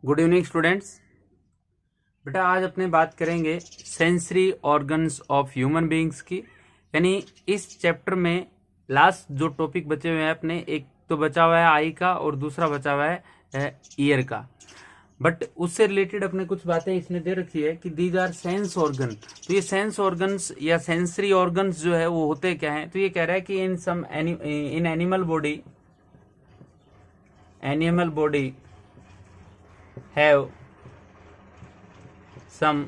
Good evening students. बेटा आज अपने बात करेंगे sensory organs of human beings की। यानी इस चैप्टर में लास्ट जो टॉपिक बचे हुए हैं अपने, एक तो बचा हुआ है आई का और दूसरा बचा हुआ है ईयर का। बट उससे रिलेटेड अपने कुछ बातें इसमें दे रखी है कि दीज आर सेंस ऑर्गन। तो ये सेंस ऑर्गन्स या सेंसरी ऑर्गन्स जो है वो होते क्या हैं। तो ये कह रहा है कि in animal body have some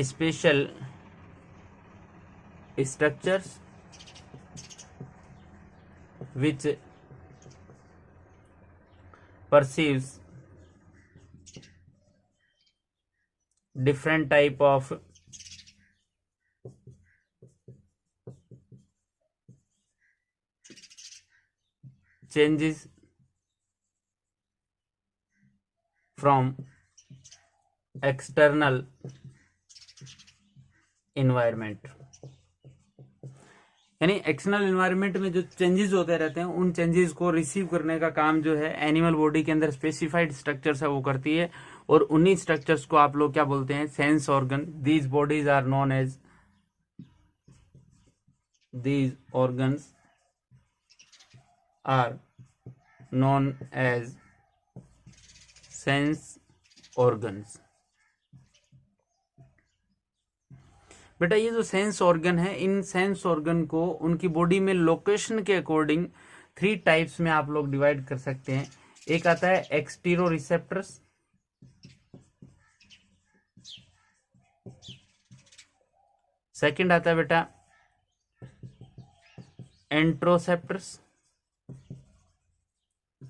special structures which perceives different type of changes from external environment. यानी एक्सटर्नल इन्वायरमेंट में जो चेंजेस होते रहते हैं उन चेंजेस को रिसीव करने का काम जो है एनिमल बॉडी के अंदर स्पेसिफाइड स्ट्रक्चर्स है वो करती है। और उन्हीं स्ट्रक्चर्स को आप लोग क्या बोलते हैं, sense organ. These bodies are known as these organs are known as sense organs. बेटा ये जो सेंस ऑर्गन है, इन सेंस ऑर्गन को उनकी बॉडी में लोकेशन के अकॉर्डिंग 3 टाइप्स में आप लोग डिवाइड कर सकते हैं। एक आता है एक्सटीरो रिसेप्टर्स, सेकंड आता है बेटा एंट्रोसेप्टर्स,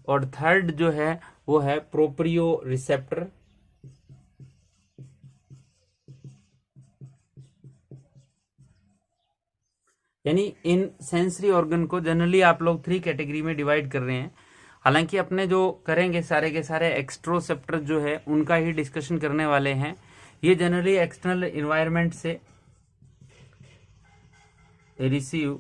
और थर्ड जो है वो है प्रोप्रियो रिसेप्टर। यानी इन सेंसरी ऑर्गन को जनरली आप लोग 3 कैटेगरी में डिवाइड कर रहे हैं। हालांकि अपने जो करेंगे सारे के सारे एक्सट्रोसेप्टर जो है उनका ही डिस्कशन करने वाले हैं। ये जनरली एक्सटर्नल इन्वायरमेंट से receive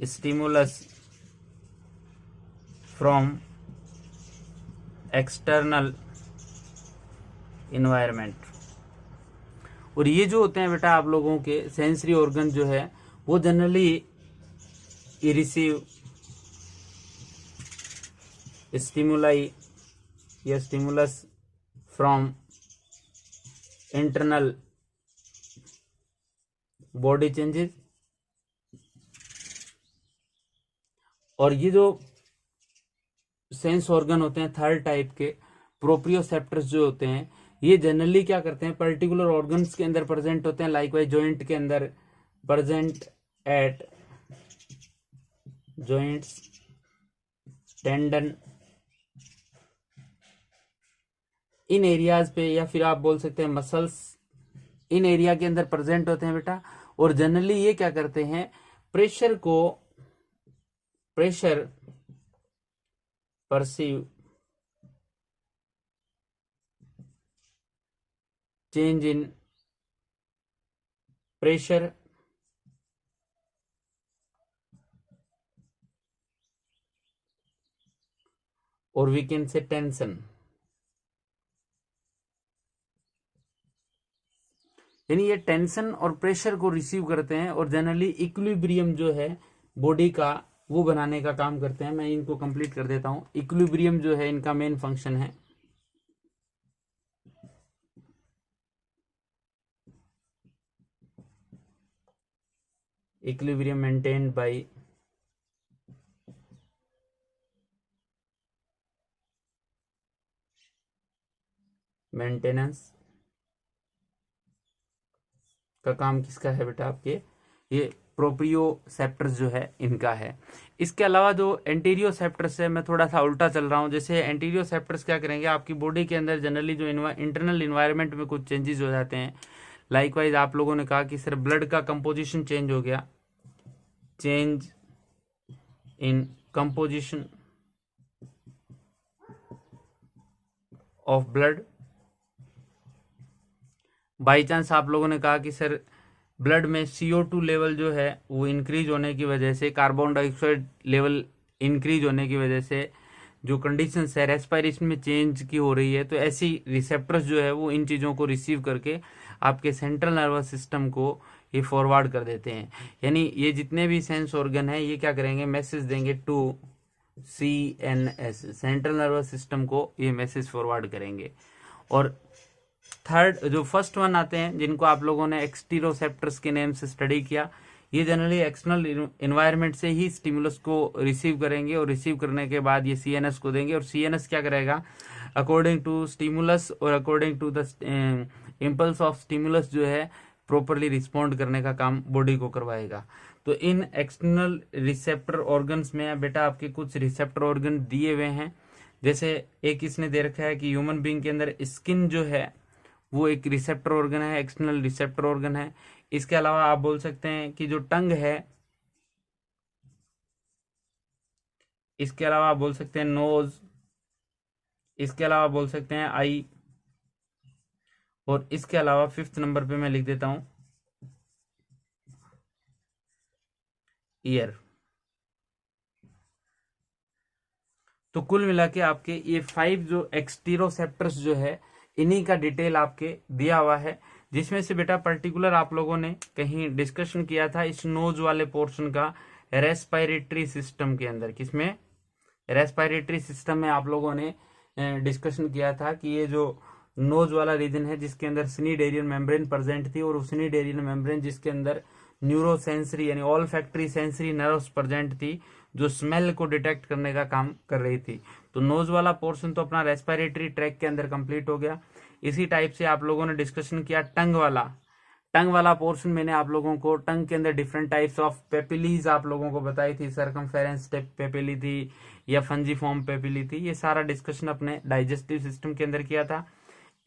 stimulus from external environment. और ये जो होते हैं बेटा आप लोगों के सेंसरी ऑर्गन जो है वो जनरली रिसीव स्टिमुलाई या stimulus from internal body changes. और ये जो सेंस ऑर्गन होते हैं थर्ड टाइप के प्रोप्रियोसेप्टर्स जो होते हैं, ये जनरली क्या करते हैं, पर्टिकुलर ऑर्गन्स के अंदर प्रेजेंट होते हैं। लाइकवाइज जॉइंट के अंदर present at joints, tendon, in areas पे, या फिर आप बोल सकते हैं मसल्स, इन एरिया के अंदर प्रेजेंट होते हैं बेटा। और जनरली ये क्या करते हैं, pressure perceive change in pressure और वी कैन से टेंशन। यानी ये टेंशन और प्रेशर को रिसीव करते हैं और जनरली इक्विलिब्रियम जो है बॉडी का वो बनाने का काम करते हैं। मैं इनको कंप्लीट कर देता हूं। इक्विलिब्रियम जो है इनका मेन फंक्शन है। इक्विलिब्रियम मेंटेन्ड बाय मेंटेनेंस का काम किसका है बेटा, आपके ये प्रोप्रियोसेप्टर्स जो है इनका है। इसके अलावा जो एंटीरियोसेप्टर्स है, मैं थोड़ा सा उल्टा चल रहा हूं। जैसे एंटीरियोसेप्टर्स क्या करेंगे, आपकी बॉडी के अंदर जनरली जो इंटरनल इन्वायरमेंट में कुछ चेंजेस हो जाते हैं। लाइकवाइज आप लोगों ने कहा कि सर ब्लड का कंपोजिशन चेंज हो गया, change in composition of blood. By chance आप लोगों ने कहा कि सर ब्लड में CO2 लेवल जो है वो इंक्रीज होने की वजह से, कार्बन डाइऑक्साइड लेवल इंक्रीज होने की वजह से जो कंडीशन है रेस्पिरेशन में चेंज की हो रही है, तो ऐसी रिसेप्टर्स जो है वो इन चीज़ों को रिसीव करके आपके सेंट्रल नर्वस सिस्टम को ये फॉरवर्ड कर देते हैं। यानी ये जितने भी सेंस ऑर्गन है ये क्या करेंगे, मैसेज देंगे to CNS, central nervous system को ये मैसेज फॉरवर्ड करेंगे। और थर्ड जो फर्स्ट वन आते हैं जिनको आप लोगों ने एक्सटीरोसेप्टर्स के नेम से स्टडी किया, ये जनरली एक्सटर्नल इन्वायरमेंट से ही स्टिमुलस को रिसीव करेंगे और रिसीव करने के बाद ये CNS को देंगे, और CNS क्या करेगा, अकॉर्डिंग टू स्टिमुलस और according to the impulse of stimulus जो है प्रॉपरली रिस्पॉन्ड करने का काम बॉडी को करवाएगा। तो इन एक्सटर्नल रिसेप्टर ऑर्गन्स में बेटा आपके कुछ रिसेप्टर ऑर्गन दिए हुए हैं। जैसे एक इसने दे रखा है कि ह्यूमन बीइंग के अंदर स्किन जो है वो एक रिसेप्टर ऑर्गन है, एक्सटर्नल रिसेप्टर ऑर्गन है। इसके अलावा आप बोल सकते हैं कि जो टंग है, इसके अलावा आप बोल सकते हैं नोज, इसके अलावा बोल सकते हैं आई, और इसके अलावा 5th नंबर पे मैं लिख देता हूं ईयर। तो कुल मिला के आपके ये 5 जो एक्सटीरोसेप्टर्स जो है इन्हीं का डिटेल आपके दिया हुआ है, जिसमें से बेटा पर्टिकुलर आप लोगों ने कहीं डिस्कशन किया था इस नोज वाले पोर्शन का रेस्पिरेटरी सिस्टम के अंदर। किसमें? रेस्पिरेटरी सिस्टम में आप लोगों ने डिस्कशन किया था कि ये जो नोज वाला रीजन है जिसके अंदर सिनीडेरियन मेम्ब्रेन प्रेजेंट थी, और उस सिनीडेरियन मेम्ब्रेन जिसके अंदर न्यूरोसेंसरी यानी all factory sensory nerves present थी जो स्मेल को डिटेक्ट करने का काम कर रही थी। तो नोज वाला पोर्शन तो अपना रेस्पिरेटरी ट्रैक के अंदर कंप्लीट हो गया। इसी टाइप से आप लोगों ने डिस्कशन किया टंग वाला पोर्शन। मैंने आप लोगों को टंग के अंदर डिफरेंट टाइप्स ऑफ पेपिलीज आप लोगों को बताई थी, सरकमफेरेंस पेपिली थी या फंजीफॉर्म पेपिली थी। ये सारा डिस्कशन अपने डाइजेस्टिव सिस्टम के अंदर किया था।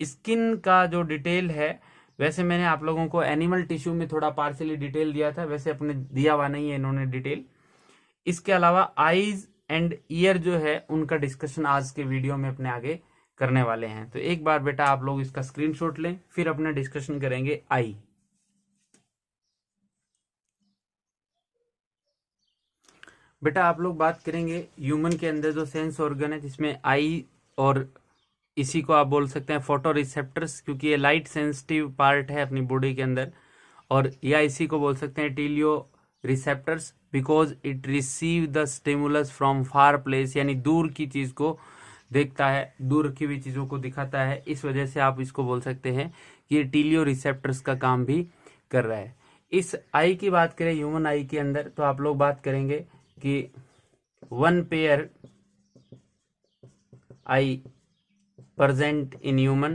स्किन का जो डिटेल है वैसे मैंने आप लोगों को एनिमल टिश्यू में थोड़ा पार्शियली डिटेल दिया था, वैसे अपने दिया हुआ नहीं है इन्होंने डिटेल। इसके अलावा आईज एंड ईयर जो है उनका डिस्कशन आज के वीडियो में अपने आगे करने वाले हैं। तो एक बार बेटा आप लोग इसका स्क्रीनशॉट लें, फिर अपने डिस्कशन करेंगे आई। बेटा आप लोग बात करेंगे ह्यूमन के अंदर जो सेंस ऑर्गन है जिसमें आई, और इसी को आप बोल सकते हैं फोटो रिसेप्टर्स, क्योंकि ये लाइट सेंसिटिव पार्ट है अपनी बॉडी के अंदर। और या इसी को बोल सकते हैं telereceptors, because it receive the stimulus from far place, यानी दूर की चीज को देखता है, दूर की भी चीजों को दिखाता है। इस वजह से आप इसको बोल सकते हैं कि ये टीलियो रिसेप्टर्स का काम भी कर रहा है। इस आई की बात करें ह्यूमन आई के अंदर, तो आप लोग बात करेंगे कि 1 pair I present in human,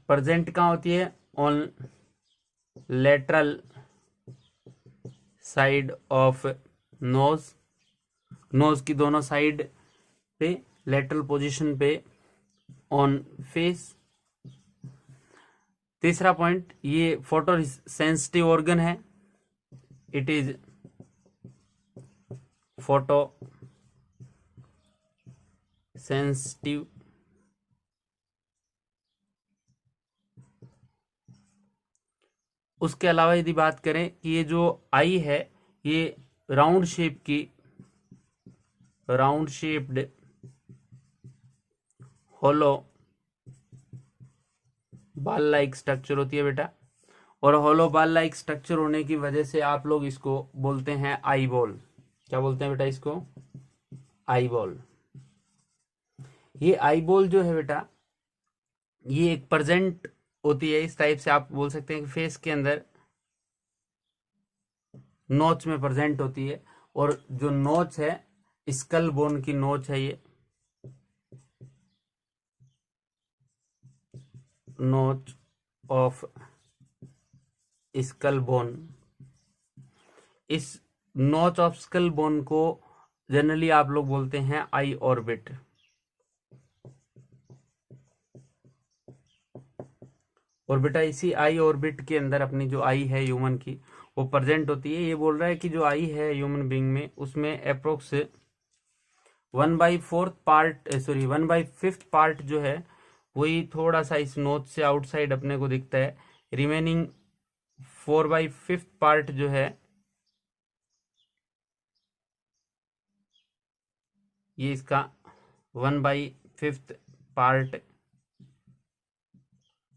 present कहाँ होती है? on lateral side of nose, nose की दोनों साइड पे lateral पोजीशन पे on face। तीसरा पॉइंट, ये फोटो सेंसिटिव ऑर्गन है, इट इज फोटो सेंसिटिव। उसके अलावा यदि बात करें कि ये जो आई है ये राउंड शेप्ड होलो बाल लाइक स्ट्रक्चर होती है बेटा, और होलो बाल लाइक स्ट्रक्चर होने की वजह से आप लोग इसको बोलते हैं आई बॉल। क्या बोलते हैं बेटा इसको? Eye ball. ये आई बॉल जो है बेटा ये एक प्रेजेंट होती है, इस टाइप से आप बोल सकते हैं कि फेस के अंदर नोच में प्रेजेंट होती है, और जो नोच है स्कल बोन की नोच है, ये नोच ऑफ स्कल बोन। इस नोच ऑफ स्कल बोन को जनरली आप लोग बोलते हैं आई ऑर्बिट। और बेटा इसी आई ऑर्बिट के अंदर अपनी जो आई है ह्यूमन की वो प्रेजेंट होती है। ये बोल रहा है कि जो आई है ह्यूमन बीइंग में उसमें अप्रोक्स 1/5 पार्ट जो है वही थोड़ा सा इस नोच से आउटसाइड अपने को दिखता है। रिमेनिंग 4/5 पार्ट जो है ये इसका 1/5 पार्ट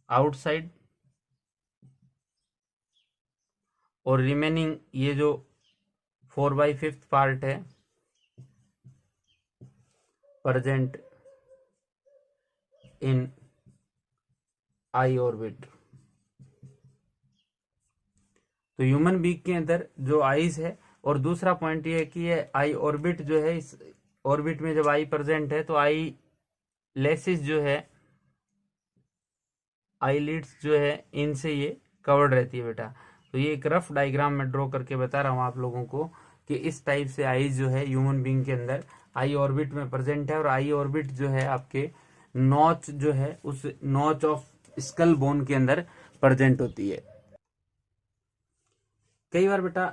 आउटसाइड, और रिमेनिंग ये जो 4/5 पार्ट है प्रेजेंट इन आई ऑर्बिट। तो ह्यूमन बीइंग के अंदर जो आईज है, और दूसरा पॉइंट ये है कि ये आई ऑर्बिट जो है, इस ऑर्बिट में जब आई प्रेजेंट है तो आई लेसिस जो है, आई लिड्स जो है, इनसे ये कवर्ड रहती है बेटा। तो ये एक रफ डायग्राम में ड्रॉ करके बता रहा हूँ आप लोगों को कि इस टाइप से आईज जो है ह्यूमन बीइंग के अंदर आई ऑर्बिट में प्रेजेंट है, और आई ऑर्बिट जो है आपके नॉच जो है उस नॉच ऑफ स्कल बोन के अंदर प्रेजेंट होती है। कई बार बेटा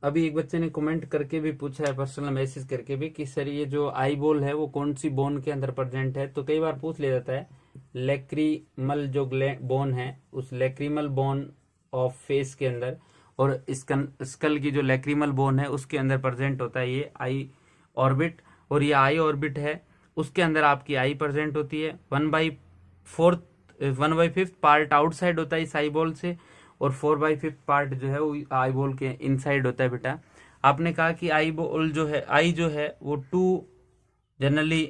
अभी एक बच्चे ने कमेंट करके भी पूछा है, पर्सनल मैसेज करके भी, कि सर ये जो आई बॉल है वो कौन सी बोन के अंदर प्रेजेंट है। तो कई बार पूछ लिया जाता है, लेक्रीमल जो बोन है उस लेक्रीमल बोन ऑफ फेस के अंदर, और स्कल की जो लेक्रीमल बोन है उसके अंदर प्रेजेंट होता है ये आई ऑर्बिट। और ये आई ऑर्बिट है उसके अंदर आपकी आई प्रेजेंट होती है। 1/5 पार्ट आउटसाइड होता है इस आई बॉल से, और 4/5 पार्ट जो है वो आई बॉल के इनसाइड होता है बेटा। आपने कहा कि आई बॉल जो है, आई जो है वो जनरली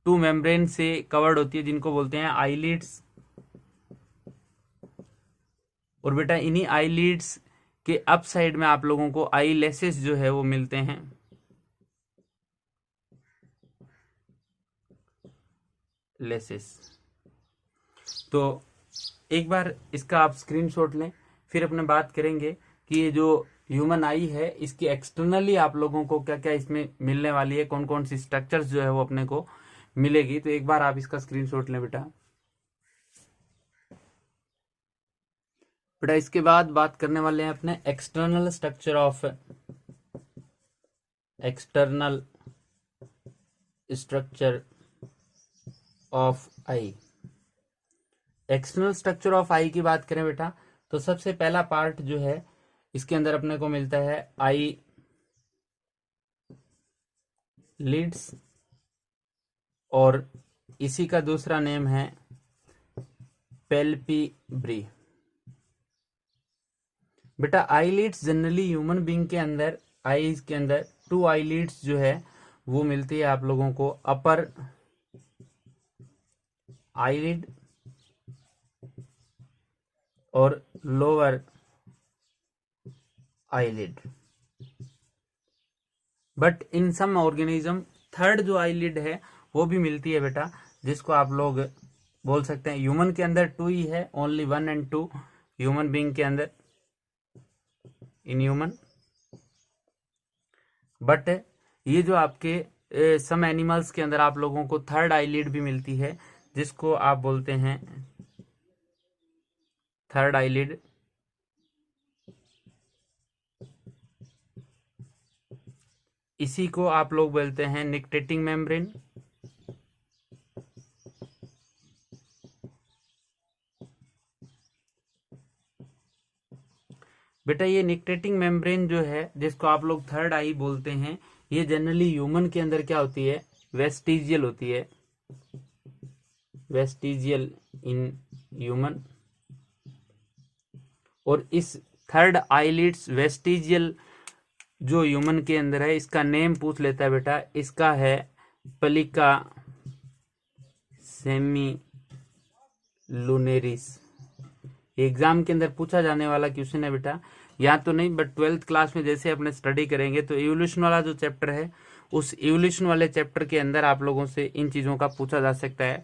टू मेम्ब्रेन से कवर्ड होती है, जिनको बोलते हैं आईलिड्स। और बेटा इन्हीं आईलिड्स के अप साइड में आप लोगों को आई लेसेस जो है वो मिलते हैं। लेसेस। तो एक बार इसका आप स्क्रीनशॉट लें, फिर अपने बात करेंगे कि ये जो ह्यूमन आई है इसकी एक्सटर्नली आप लोगों को क्या क्या इसमें मिलने वाली है, कौन कौन सी स्ट्रक्चर्स जो है वो अपने को मिलेगी। तो एक बार आप इसका स्क्रीनशॉट लें बेटा। बेटा इसके बाद बात करने वाले हैं अपने external structure of eye. External structure of eye की बात करें बेटा तो सबसे पहला पार्ट जो है इसके अंदर अपने को मिलता है आई लिड्स, और इसी का दूसरा नेम है पैल्पेब्री। बेटा आईलिड्स जनरली ह्यूमन बीइंग के अंदर, आईज के अंदर 2 आईलिड्स जो है वो मिलती है आप लोगों को, अपर आईलिड और lower eyelid. But in some organism third जो आईलिड है वो भी मिलती है बेटा, जिसको आप लोग बोल सकते हैं, ह्यूमन के अंदर 2 ही है, ओनली 1 and 2 ह्यूमन बीइंग के अंदर इन ह्यूमन। बट ये जो आपके सम एनिमल्स के अंदर आप लोगों को थर्ड आईलिड भी मिलती है, जिसको आप बोलते हैं थर्ड आईलिड। इसी को आप लोग बोलते हैं निक्टेटिंग मेम्ब्रेन। बेटा ये निक्टेटिंग मेम्ब्रेन जो है, जिसको आप लोग थर्ड आई बोलते हैं, ये जनरली ह्यूमन के अंदर क्या होती है, वेस्टिजियल होती है, वेस्टिजियल इन ह्यूमन। और इस थर्ड आईलिड्स वेस्टिजियल जो ह्यूमन के अंदर है, इसका नेम पूछ लेता है बेटा, इसका है पलिका सेमी लूनेरिस। एग्जाम के अंदर पूछा जाने वाला क्वेश्चन है बेटा, या तो नहीं बट 12th क्लास में जैसे अपने स्टडी करेंगे तो इवोल्यूशन वाला जो चैप्टर है, उस इवोल्यूशन वाले चैप्टर के अंदर आप लोगों से इन चीज़ों का पूछा जा सकता है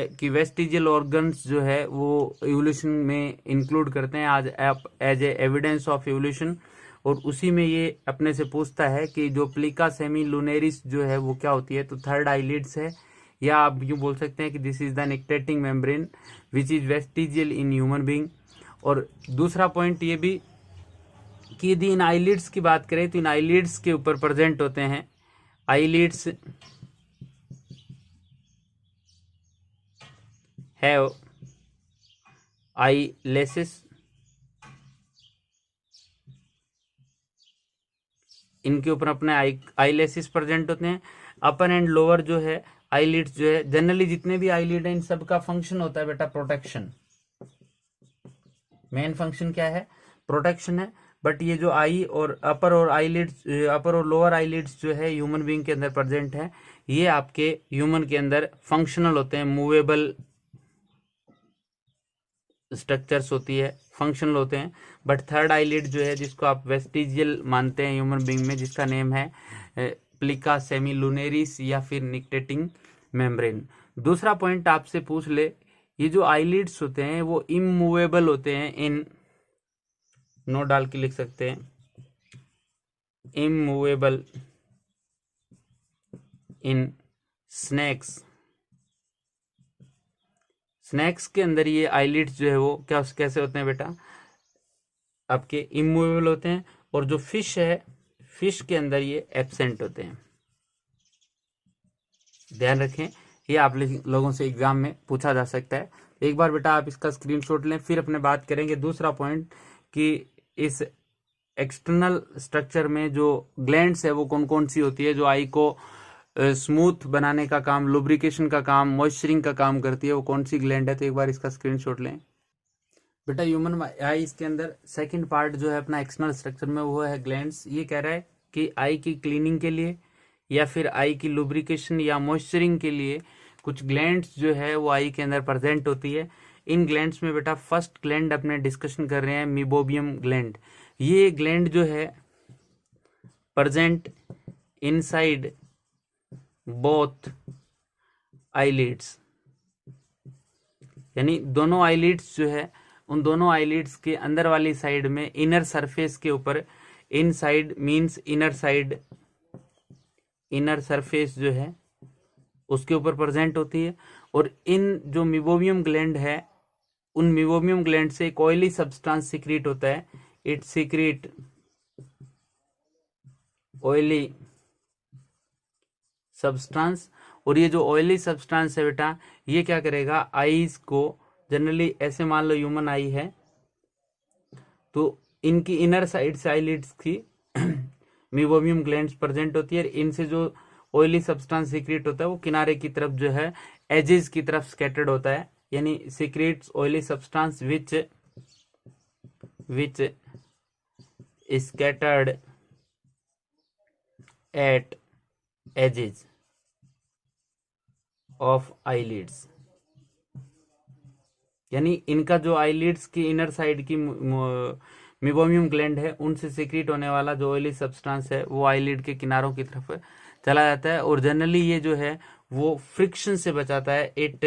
कि वेस्टिजियल ऑर्गन्स जो है वो इवोल्यूशन में इंक्लूड करते हैं आज as a evidence of evolution. और उसी में ये अपने से पूछता है कि जो प्लिका सेमी लूनेरिस जो है वो क्या होती है, तो थर्ड आईलिड्स है, या आप यूँ बोल सकते हैं कि this is the nictitating membrane which is vestigial in human being. और दूसरा पॉइंट ये भी कि यदि इन आईलिड्स की बात करें तो इन आईलिड्स के ऊपर प्रेजेंट होते हैं आईलिड्स हैव आईलेसेस, इनके ऊपर अपने आईलेसेस प्रेजेंट होते हैं। अपर एंड लोअर जो है आईलिड्स जो है, जनरली जितने भी आईलिड है इन सब का फंक्शन होता है बेटा प्रोटेक्शन। मेन फंक्शन क्या है? प्रोटेक्शन है। बट ये जो आई और अपर और आईलिड्स, अपर और लोअर आईलिड्स जो है ह्यूमन बीइंग के अंदर प्रेजेंट है, ये आपके ह्यूमन के अंदर फंक्शनल होते हैं, मूवेबल स्ट्रक्चर्स होती है, फंक्शनल होते हैं। बट थर्ड आईलिड जो है, जिसको आप वेस्टिजियल मानते हैं ह्यूमन बीइंग में, जिसका नेम है प्लिका सेमिलुनेरिस या फिर निक्टेटिंग मेम्ब्रेन। दूसरा पॉइंट आपसे पूछ ले, ये जो आईलिड्स होते हैं वो इमूवेबल होते हैं, इन नोट डाल के लिख सकते हैं, इमूवेबल इन स्नेक्स। स्नेक्स के अंदर ये आईलिड्स जो है वो क्या कैसे होते हैं बेटा? आपके इमूवेबल होते हैं। और जो फिश है, फिश के अंदर ये एब्सेंट होते हैं। ध्यान रखें, ये आप लोगों से एग्जाम में पूछा जा सकता है। एक बार बेटा आप इसका स्क्रीनशॉट लें, फिर अपने बात करेंगे दूसरा पॉइंट कि इस एक्सटर्नल स्ट्रक्चर में जो ग्लैंड्स है वो कौन कौन सी होती है, जो आई को स्मूथ बनाने का काम, लुब्रिकेशन का काम, मॉइस्चरिंग का काम करती है, वो कौन सी ग्लैंड है? तो एक बार इसका स्क्रीनशॉट लें बेटा। ह्यूमन आई के अंदर सेकंड पार्ट जो है अपना एक्सटर्नल स्ट्रक्चर में, वो है ग्लैंड्स। ये कह रहा है कि आई की क्लीनिंग के लिए या फिर आई की लुब्रिकेशन या मॉइस्चरिंग के लिए कुछ ग्लैंड्स जो है वो आई के अंदर प्रेजेंट होती है। इन ग्लैंड्स में बेटा फर्स्ट ग्लैंड अपने डिस्कशन कर रहे हैं, मीबोबियम ग्लैंड। ये ग्लैंड जो है प्रेजेंट इनसाइड बोथ आईलिड्स, यानी दोनों आईलिड्स जो है, उन दोनों आईलिड्स के अंदर वाली साइड में, इनर सरफेस के ऊपर, inside means inner side, inner surface जो है उसके ऊपर प्रेजेंट होती है। और इन जो मीबोबियम ग्लैंड है, उन मीबोबियम ग्लैंड से एक ऑयली सब्सटेंस सीक्रेट होता है, इट सीक्रेट ऑयली सब्सटेंस। और ये जो ऑयली सब्सटेंस है बेटा, ये क्या करेगा, आईज को, जनरली ऐसे मान लो ह्यूमन आई है तो इनकी इनर साइड से आईलिड्स की मीबोबियम ग्लैंड्स प्रेजेंट होती है। इनसे जो ऑयली सब्सटेंस सीक्रेट होता है वो किनारे की तरफ जो है, एजेस की तरफ स्कैटर्ड होता है, यानी secrets oily substance which scattered at edges of eyelids। यानी इनका जो आईलिड्स की इनर साइड की मीबोमियम ग्लैंड है, उनसे सीक्रेट होने वाला जो ऑयली सब्सटेंस है वो आईलिड के किनारों की तरफ चला जाता है। और जनरली ये जो है वो फ्रिक्शन से बचाता है, इट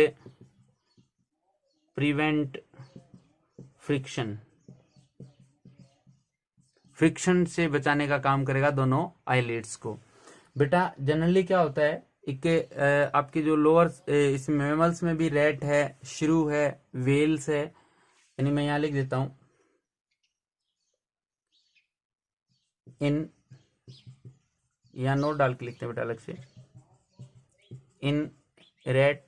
प्रिवेंट फ्रिक्शन, फ्रिक्शन से बचाने का काम करेगा दोनों आईलिड्स को। बेटा जनरली क्या होता है, एक आपके जो लोअर, इस मैमल्स में भी रैट है, श्रू है, वेल्स है, यानी मैं यहां लिख देता हूं, इन, यहां नोट डाल के लिखते हैं बेटा अलग से, इन रैट,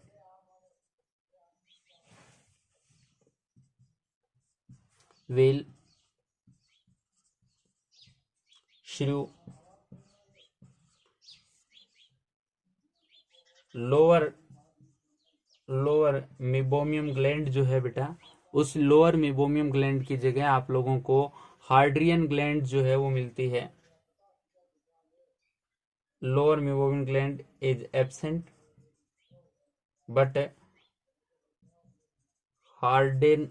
वेल, श्रू, लोअर मीबोमियम ग्लैंड जो है बेटा, उस लोअर मीबोमियम ग्लैंड की जगह आप लोगों को हार्ड्रियन ग्लैंड जो है वो मिलती है। Lower meibomian gland is absent but harderian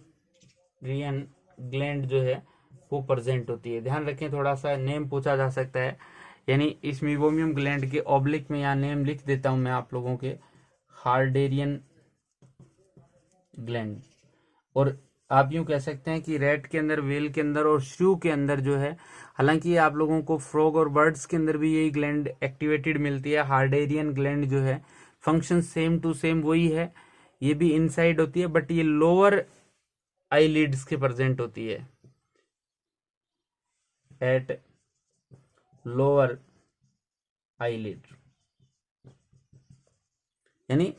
gland जो है वो प्रेजेंट होती है। ध्यान रखें, थोड़ा सा नेम पूछा जा सकता है, यानी इस मीबोमियम ग्लैंड के ऑब्लिक में यहाँ नेम लिख देता हूं मैं आप लोगों के, हार्डेरियन ग्लैंड। और आप यूं कह सकते हैं कि रैट के अंदर, वेल के अंदर और श्रू के अंदर जो है, हालांकि आप लोगों को फ्रॉग और बर्ड्स के अंदर भी यही ग्लैंड एक्टिवेटेड मिलती है, हार्डेरियन ग्लैंड जो है, फंक्शन सेम टू सेम वही है, ये भी इनसाइड होती है, बट ये लोअर आईलिड्स के प्रेजेंट होती है, एट लोअर आईलिड। यानी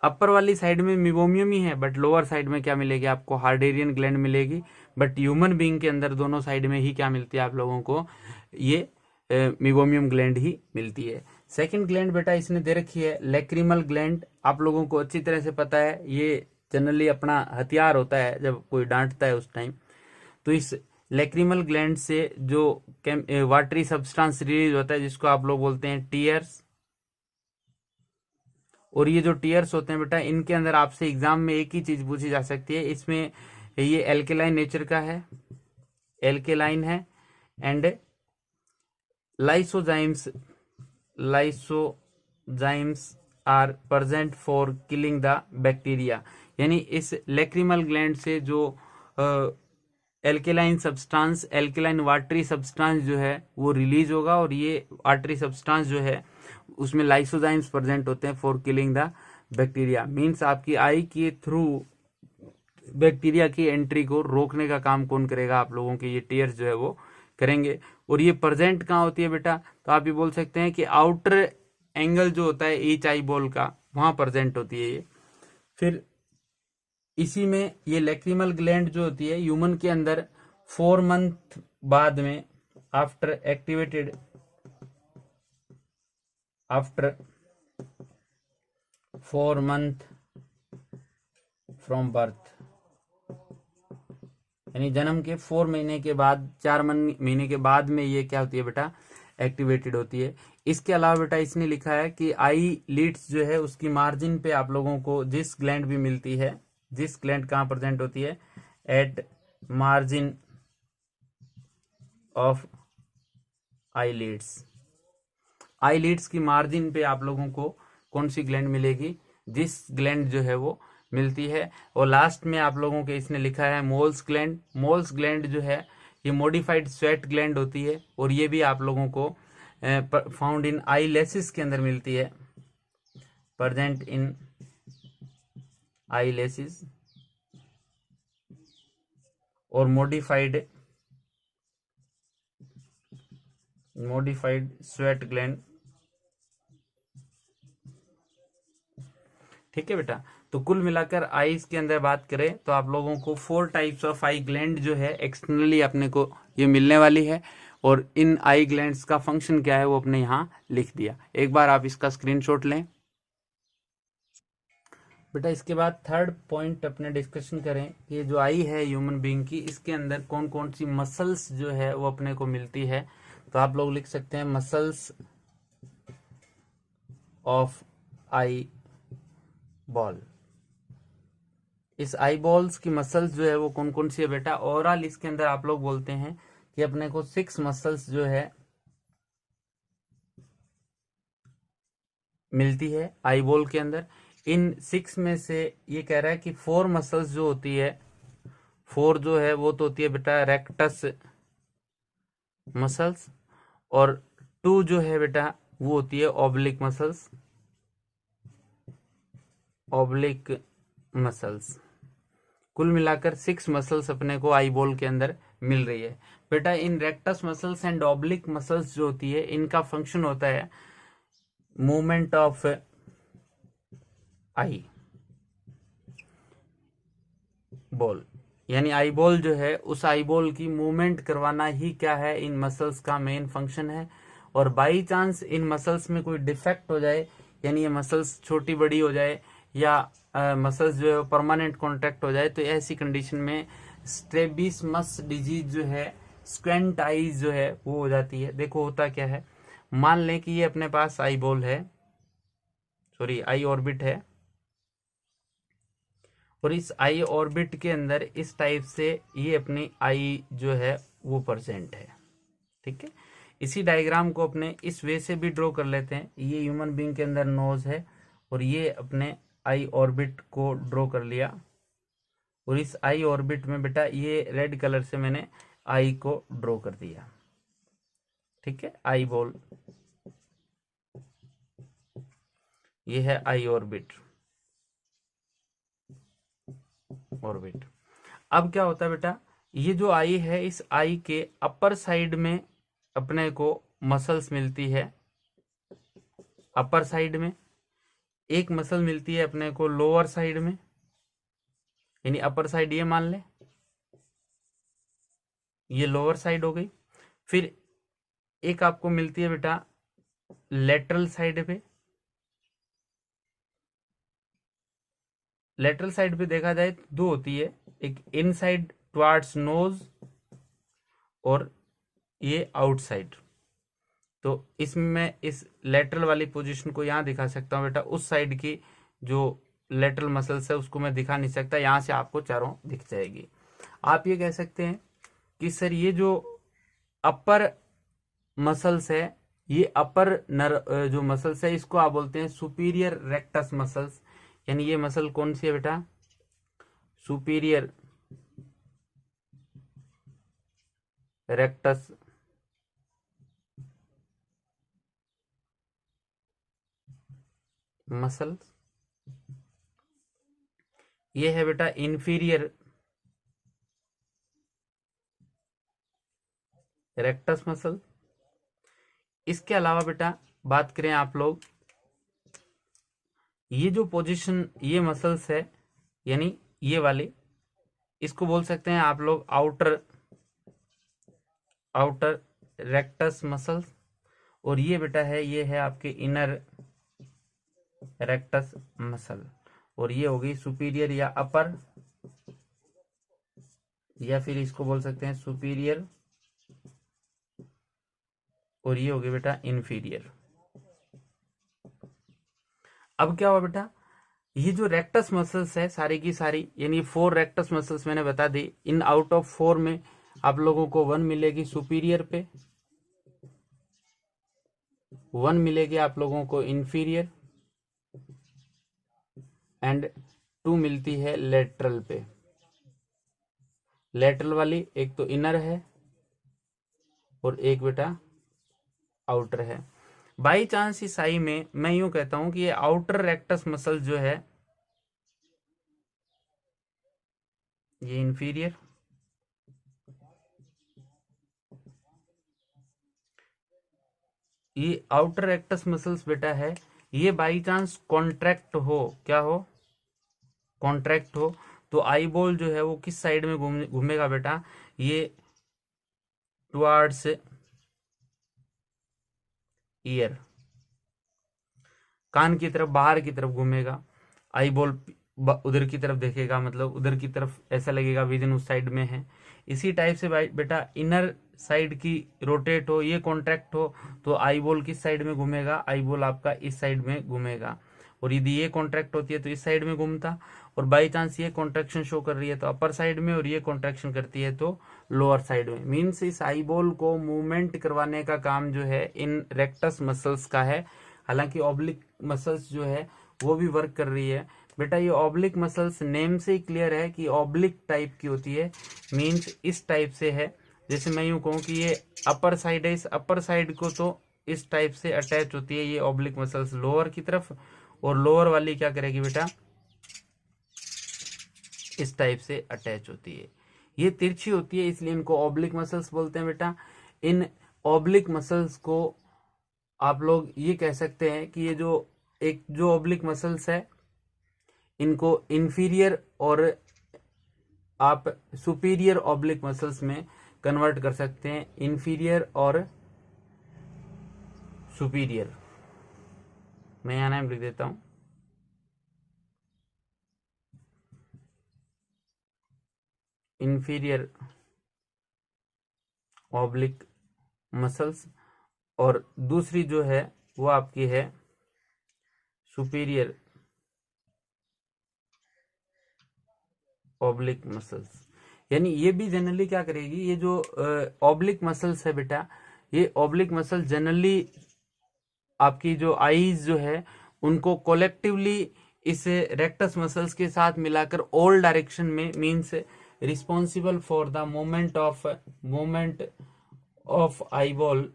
अपर वाली साइड में मिबोमियम ही है, बट लोअर साइड में क्या मिलेगी आपको, हार्डेरियन ग्लैंड मिलेगी। बट ह्यूमन बीइंग के अंदर दोनों साइड में ही क्या मिलती है आप लोगों को, ये मिबोमियम ग्लैंड ही मिलती है। सेकंड ग्लैंड बेटा इसने दे रखी है लैक्रिमल ग्लैंड। आप लोगों को अच्छी तरह से पता है, ये जनरली अपना हथियार होता है जब कोई डांटता है उस टाइम। तो इस लैक्रिमल ग्लैंड से जो वाटरी सब्सटेंस रिलीज होता है जिसको आप लोग बोलते हैं टीयर्स। और ये जो टीयर्स होते हैं बेटा, इनके अंदर आपसे एग्जाम में एक ही चीज पूछी जा सकती है, इसमें ये एल्केलाइन नेचर का है, एल्केलाइन है, and lysozymes are present for killing the bacteria. यानी इस लैक्रिमल ग्लैंड से जो alkaline substance, alkaline watery substance जो है वो रिलीज होगा, और ये वाटरी सब्सटेंस जो है उसमें लाइसोजाइम्स प्रेजेंट होते हैं for killing the bacteria. Means आपकी आई के थ्रू बैक्टीरिया की एंट्री को रोकने का काम कौन करेगा, आप लोगों के ये टीयर्स जो है वो करेंगे। और ये प्रेजेंट कहाँ होती है बेटा, तो आप ये बोल सकते हैं कि आउटर एंगल जो होता है ईच आई बॉल का, वहां प्रेजेंट होती है ये। फिर इसी में ये लैक्रिमल ग्लैंड जो होती है ह्यूमन के अंदर 4 मंथ बाद में, after activated, after 4 month from birth, यानी जन्म के 4 महीने के बाद, 4 महीने के बाद में ये क्या होती है बेटा, एक्टिवेटेड होती है। इसके अलावा बेटा इसने लिखा है कि आई लीड्स जो है उसकी मार्जिन पे आप लोगों को जिस ग्लैंड भी मिलती है, जिस ग्लैंड कहाँ प्रेजेंट होती है, at margin of eyelids. Eyelids की मार्जिन पे आप लोगों को कौन सी ग्लैंड मिलेगी, जिस ग्लैंड जो है वो मिलती है। और लास्ट में आप लोगों के इसने लिखा है मोल्स ग्लैंड। मोल्स ग्लैंड जो है ये मॉडिफाइड स्वेट ग्लैंड होती है, और ये भी आप लोगों को फाउंड इन आई लेसिस के अंदर मिलती है, प्रेजेंट इन आई लेसिस, और मॉडिफाइड स्वेट ग्लैंड। ठीक है बेटा, तो कुल मिलाकर आईज के अंदर बात करें तो आप लोगों को 4 टाइप्स ऑफ आई ग्लैंड जो है एक्सटर्नली अपने को ये मिलने वाली है, और इन आई ग्लैंड्स का फंक्शन क्या है वो अपने यहाँ लिख दिया। एक बार आप इसका स्क्रीनशॉट लें बेटा। इसके बाद थर्ड पॉइंट अपने डिस्कशन करें कि जो आई है ह्यूमन बीइंग की, इसके अंदर कौन कौन सी मसल्स जो है वो अपने को मिलती है। तो आप लोग लिख सकते हैं मसल्स ऑफ आई बॉल। इस आई बॉल्स की मसल्स जो है वो कौन कौन सी है बेटा, ओवरऑल इसके अंदर आप लोग बोलते हैं कि अपने को 6 मसल्स जो है मिलती है आई बॉल के अंदर। इन 6 में से ये कह रहा है कि 4 मसल्स जो होती है, 4 जो है वो तो होती है बेटा रेक्टस मसल्स, और 2 जो है बेटा वो होती है ऑब्लिक मसल्स, ऑब्लिक मसल्स। कुल मिलाकर 6 मसल्स अपने को आई बॉल के अंदर मिल रही है बेटा। In rectus muscles and oblique muscles जो होती है इनका फंक्शन होता है मूवमेंट ऑफ आई बॉल, यानी आई बॉल जो है उस आई बॉल की मूवमेंट करवाना ही क्या है, इन मसल्स का मेन फंक्शन है। और बाई चांस इन मसल्स में कोई डिफेक्ट हो जाए, यानी ये मसल्स छोटी बड़ी हो जाए, या मसल्स जो है परमानेंट कॉन्ट्रैक्ट हो जाए, तो ऐसी कंडीशन में स्ट्रेबिस्मस डिजीज जो है, स्क्वेंट आईज जो है वो हो जाती है। देखो होता क्या है, मान लें कि ये अपने पास आई बॉल है, सॉरी आई ऑर्बिट है, और इस आई ऑर्बिट के अंदर इस टाइप से ये अपनी आई जो है वो प्रेजेंट है। ठीक है, इसी डायग्राम को अपने इस वे से भी ड्रॉ कर लेते हैं। ये ह्यूमन बीइंग के अंदर नोज है, और ये अपने आई ऑर्बिट को ड्रॉ कर लिया, और इस आई ऑर्बिट में बेटा ये रेड कलर से मैंने आई को ड्रॉ कर दिया। ठीक है, आई बॉल, ये है आई ऑर्बिट। अब क्या होता है बेटा, ये जो आई है इस आई के अपर साइड में अपने को मसल्स मिलती है, अपर साइड में। एक मसल मिलती है अपने को लोअर साइड में, यानी अपर साइड ये मान ले, ये लोअर साइड हो गई। फिर एक आपको मिलती है बेटा लेटरल साइड पे। लेटरल साइड पे देखा जाए तो दो होती है, एक इनसाइड टुवर्ड्स नोज और ये आउटसाइड। तो इसमें इस लेटरल वाली पोजीशन को यहाँ दिखा सकता हूँ बेटा, उस साइड की जो लेटरल मसल्स है उसको मैं दिखा नहीं सकता, यहाँ से आपको चारों दिख जाएगी। आप ये कह सकते हैं कि सर ये जो अपर मसल्स है, ये अपर जो मसल्स है इसको आप बोलते हैं सुपीरियर रेक्टस मसल्स। यानी ये मसल कौन सी है बेटा, सुपीरियर रेक्टस मसल। ये है बेटा इंफीरियर रेक्टस मसल। इसके अलावा बेटा बात करें आप लोग, ये जो पोजीशन ये मसल्स है यानी ये वाली, इसको बोल सकते हैं आप लोग आउटर रेक्टस मसल्स। और ये बेटा है, ये है आपके इनर रेक्टस मसल। और ये हो गई सुपीरियर या अपर, या फिर इसको बोल सकते हैं सुपीरियर, और ये हो गई बेटा इंफीरियर। अब क्या हुआ बेटा, ये जो रेक्टस मसल्स है सारी की सारी, यानी 4 रेक्टस मसल्स मैंने बता दी। इन आउट ऑफ 4 में आप लोगों को 1 मिलेगी सुपीरियर पे, 1 मिलेगी आप लोगों को इंफीरियर, एंड 2 मिलती है लेटरल पे। लेटरल वाली एक तो इनर है और एक बेटा आउटर है। बाई चांस इस आई में मैं यूं कहता हूं कि ये आउटर रेक्टस मसल जो है ये इंफीरियर, ये आउटर रेक्टस मसल्स बेटा है, ये बाई चांस कॉन्ट्रैक्ट हो, क्या हो, कॉन्ट्रैक्ट हो, तो आई बॉल जो है वो किस साइड में घूमेगा बेटा, ये टुवर्ड्स ईयर, कान की तरफ, बाहर की तरफ घूमेगा। आई बॉल उधर की तरफ देखेगा, मतलब उधर की तरफ ऐसा लगेगा विजन उस साइड में है। इसी टाइप से बेटा इनर साइड की रोटेट हो, ये कॉन्ट्रैक्ट हो, तो आई बॉल किस साइड में घूमेगा, आई बॉल आपका इस साइड में घूमेगा। और यदि ये कॉन्ट्रैक्ट होती है तो इस साइड में घूमता, और बाई चांस ये कॉन्ट्रैक्शन शो कर रही है तो अपर साइड में, और ये कॉन्ट्रैक्शन करती है तो लोअर साइड में। मीन्स इस आई बॉल को मूवमेंट करवाने का काम जो है इन रेक्टस मसल्स का है। हालांकि ऑब्लिक मसल्स जो है वो भी वर्क कर रही है बेटा। ये ऑब्लिक मसल्स नेम से ही क्लियर है कि ऑब्लिक टाइप की होती है, मीन्स इस टाइप से है। जैसे मैं यूं कहूं कि ये अपर साइड है, इस अपर साइड को तो इस टाइप से अटैच होती है ये ऑब्लिक मसल्स लोअर की तरफ, और लोअर वाली क्या करेगी बेटा, इस टाइप से अटैच होती है। ये तिरछी होती है इसलिए इनको ऑब्लिक मसल्स बोलते हैं बेटा। इन ऑब्लिक मसल्स को आप लोग ये कह सकते हैं कि ये जो ऑब्लिक मसल्स है इनको इंफीरियर और आप सुपीरियर ऑब्लिक मसल्स में कन्वर्ट कर सकते हैं, इंफीरियर और सुपीरियर। मैं यहां नाम लिख देता हूं, इंफीरियर ऑब्लिक मसल्स, और दूसरी जो है वो आपकी है सुपीरियर ऑब्लिक मसल्स। यानी ये भी जनरली क्या करेगी, ये जो ऑब्लिक मसल्स है बेटा, ये ऑब्लिक मसल जनरली आपकी जो आईज जो है उनको कोलेक्टिवली इस रेक्टस मसल्स के साथ मिलाकर ऑल डायरेक्शन में, means responsible for the movement of eye ball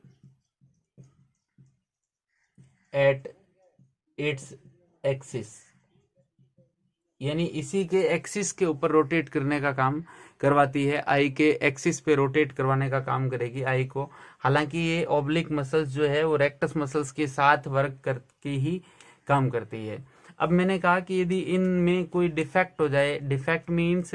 at its axis, यानी इसी के एक्सिस के ऊपर रोटेट करने का काम करवाती है, आई के एक्सिस पे रोटेट करवाने का काम करेगी आई को। हालांकि ये ऑब्लिक मसल्स जो है वो रेक्टस मसल्स के साथ वर्क करके ही काम करती है। अब मैंने कहा कि यदि इनमें कोई डिफेक्ट हो जाए, डिफेक्ट मीन्स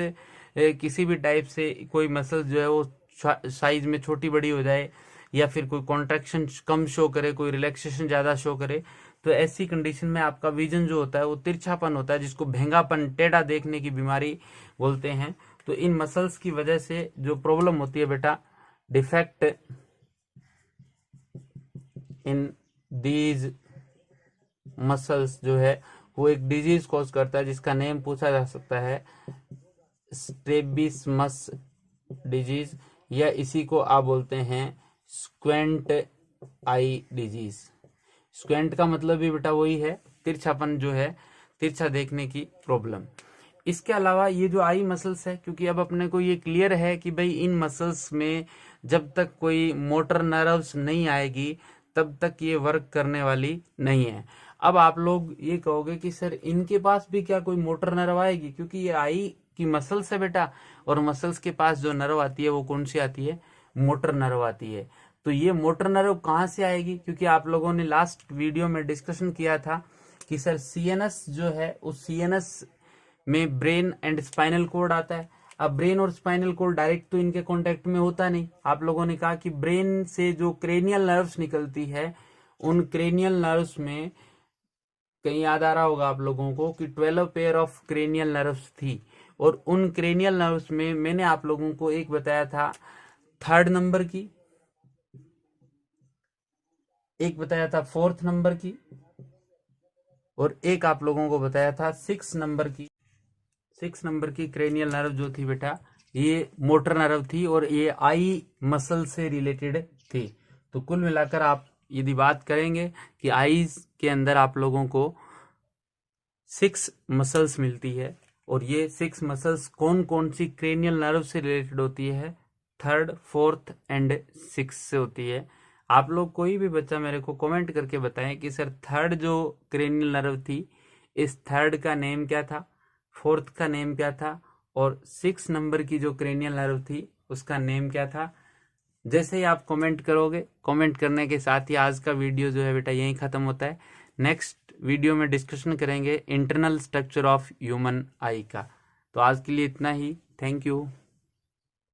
किसी भी टाइप से कोई मसल जो है वो साइज में छोटी बड़ी हो जाए, या फिर कोई कॉन्ट्रैक्शन कम शो करे, कोई रिलैक्सेशन ज़्यादा शो करे, तो ऐसी कंडीशन में आपका विजन जो होता है वो तिरछापन होता है, जिसको भेंगापन, टेढ़ा देखने की बीमारी बोलते हैं। तो इन मसल्स की वजह से जो प्रॉब्लम होती है बेटा, डिफेक्ट इन दीज मसल्स जो है वो एक डिजीज कॉज करता है, जिसका नेम पूछा जा सकता है स्ट्रैबिस्मस डिजीज, या इसी को आप बोलते हैं स्क्वेंट आई डिजीज। स्क्वेंट का मतलब भी बेटा वही है, तिरछापन जो है, तिरछा देखने की प्रॉब्लम। इसके अलावा ये जो आई मसल्स है, क्योंकि अब अपने को ये क्लियर है कि भाई इन मसल्स में जब तक कोई मोटर नर्व्स नहीं आएगी तब तक ये वर्क करने वाली नहीं है। अब आप लोग ये कहोगे कि सर इनके पास भी क्या कोई मोटर नर्व आएगी, क्योंकि ये आई की मसल्स है बेटा, और मसल्स के पास जो नर्व आती है वो कौन सी आती है, मोटर नर्व आती है। तो ये मोटर नर्व कहाँ से आएगी, क्योंकि आप लोगों ने लास्ट वीडियो में डिस्कशन किया था कि सर सीएनएस जो है उस सीएनएस में ब्रेन एंड स्पाइनल कोड आता है। अब ब्रेन और स्पाइनल कोड डायरेक्ट तो इनके कांटेक्ट में होता नहीं। आप लोगों ने कहा कि ब्रेन से जो क्रेनियल नर्व्स निकलती है, उन क्रेनियल नर्व्स में कहीं याद आ रहा होगा आप लोगों को कि 12 पेयर ऑफ क्रेनियल नर्व्स थी, और उन क्रेनियल नर्व्स में मैंने आप लोगों को एक बताया था 3rd नंबर की, एक बताया था 4th नंबर की, और एक आप लोगों को बताया था 6 नंबर की। 6 नंबर की क्रेनियल नर्व जो थी बेटा, ये मोटर नर्व थी और ये आई मसल से रिलेटेड थी। तो कुल मिलाकर आप यदि बात करेंगे कि आईज के अंदर आप लोगों को 6 मसल्स मिलती है, और ये 6 मसल्स कौन कौन सी क्रेनियल नर्व से रिलेटेड होती है, 3rd, 4th एंड 6 से होती है। आप लोग कोई भी बच्चा मेरे को कमेंट करके बताएं कि सर 3rd जो क्रेनियल नर्व थी, इस 3rd का नेम क्या था, 4th का नेम क्या था, और 6 नंबर की जो क्रेनियल नर्व थी उसका नेम क्या था। जैसे ही आप कमेंट करोगे, कमेंट करने के साथ ही आज का वीडियो जो है बेटा यहीं ख़त्म होता है। नेक्स्ट वीडियो में डिस्कशन करेंगे इंटरनल स्ट्रक्चर ऑफ ह्यूमन आई का। तो आज के लिए इतना ही, थैंक यू।